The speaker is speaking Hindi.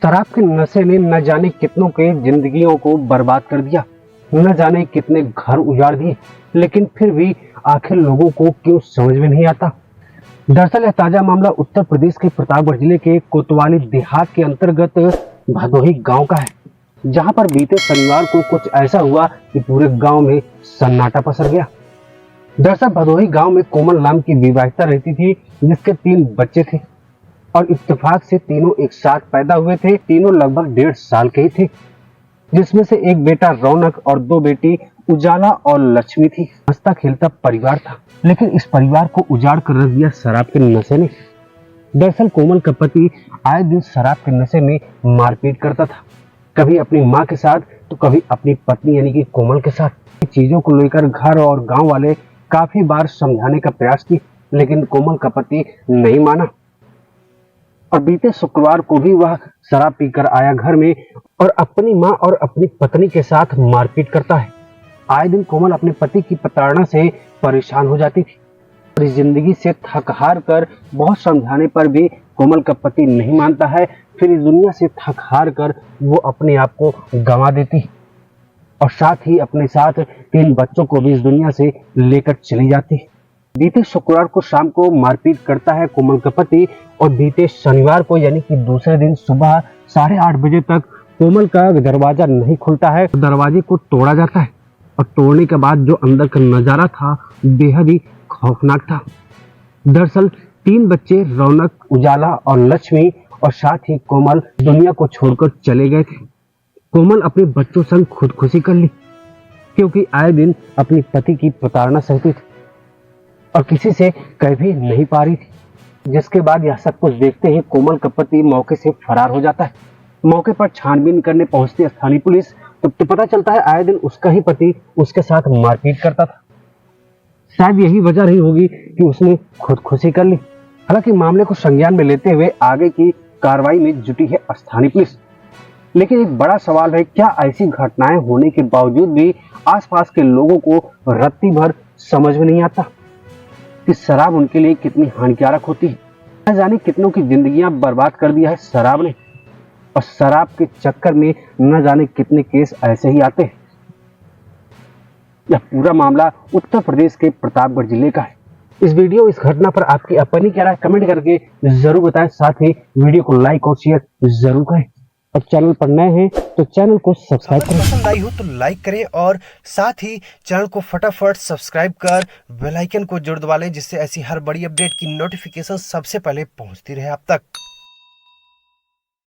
शराब के नशे ने न जाने कितनों के जिंदगियों को बर्बाद कर दिया, न जाने कितने घर उजाड़ दिए, लेकिन फिर भी आखिर लोगों को क्यों समझ में नहीं आता। दरअसल यह ताजा मामला उत्तर प्रदेश के प्रतापगढ़ जिले के कोतवाली देहात के अंतर्गत भदोही गांव का है, जहां पर बीते शनिवार को कुछ ऐसा हुआ कि पूरे गांव में सन्नाटा पसर गया। दरअसल भदोही गांव में कोमल नाम की विवाहिता रहती थी, जिसके 3 बच्चे थे और इत्तेफाक से तीनों एक साथ पैदा हुए थे। तीनों लगभग 1.5 साल के ही थे, जिसमें से एक बेटा रौनक और 2 बेटी उजाला और लक्ष्मी थी। हंसता खेलता परिवार था, लेकिन इस परिवार को उजाड़ कर रख दिया शराब के नशे ने। दरअसल कोमल का पति आए दिन शराब के नशे में मारपीट करता था, कभी अपनी माँ के साथ तो कभी अपनी पत्नी यानी कि कोमल के साथ। चीजों को लेकर घर और गांव वाले काफी बार समझाने का प्रयास की, लेकिन कोमल का पति नहीं माना और बीते शुक्रवार को भी वह शराब पीकर आया घर में और अपनी मां और अपनी पत्नी के साथ मारपीट करता है। आए दिन कोमल अपने पति की प्रताड़ना से परेशान हो जाती थी और इस जिंदगी से थक हार कर बहुत समझाने पर भी कोमल का पति नहीं मानता है। फिर इस दुनिया से थक हार कर वो अपने आप को गंवा देती और साथ ही अपने साथ 3 बच्चों को भी इस दुनिया से लेकर चली जाती। बीते शुक्रवार को शाम को मारपीट करता है कोमल का पति और बीते शनिवार को यानी कि दूसरे दिन सुबह 8:30 बजे तक कोमल का दरवाजा नहीं खुलता है। दरवाजे को तोड़ा जाता है और तोड़ने के बाद जो अंदर का नजारा था बेहद ही खौफनाक था। दरअसल 3 बच्चे रौनक, उजाला और लक्ष्मी और साथ ही कोमल दुनिया को छोड़कर चले गए थे। कोमल अपने बच्चों संग खुदकुशी कर ली, क्योंकि आए दिन अपने पति की प्रताड़ना सहती थी और किसी से कह भी नहीं पा रही थी। जिसके बाद यह सब कुछ देखते ही कोमल का पति मौके से फरार हो जाता है। मौके पर छानबीन करने पहुंचती स्थानीय पुलिस तो पता चलता है आए दिन उसका ही पति उसके साथ मारपीट करता था। शायद यही वजह रही होगी कि उसने खुदकुशी कर ली। हालांकि मामले को संज्ञान में लेते हुए आगे की कार्रवाई में जुटी है स्थानीय पुलिस। लेकिन एक बड़ा सवाल है, क्या ऐसी घटनाएं होने के बावजूद भी आसपास के लोगों को रत्ती भर समझ में नहीं आता कि शराब उनके लिए कितनी हानिकारक होती है। न जाने कितनों की जिंदगियां बर्बाद कर दिया है शराब ने और शराब के चक्कर में न जाने कितने केस ऐसे ही आते हैं। यह पूरा मामला उत्तर प्रदेश के प्रतापगढ़ जिले का है। इस घटना पर आपकी अपनी क्या राय कमेंट करके जरूर बताएं। साथ ही वीडियो को लाइक और शेयर जरूर करें और चैनल पर नए हैं तो चैनल को सब्सक्राइब करें। पसंद आई हो तो लाइक करें और साथ ही चैनल को फटाफट सब्सक्राइब कर बेल आइकन को जरूर दबा लें, जिससे ऐसी हर बड़ी अपडेट की नोटिफिकेशन सबसे पहले पहुंचती रहे आप तक।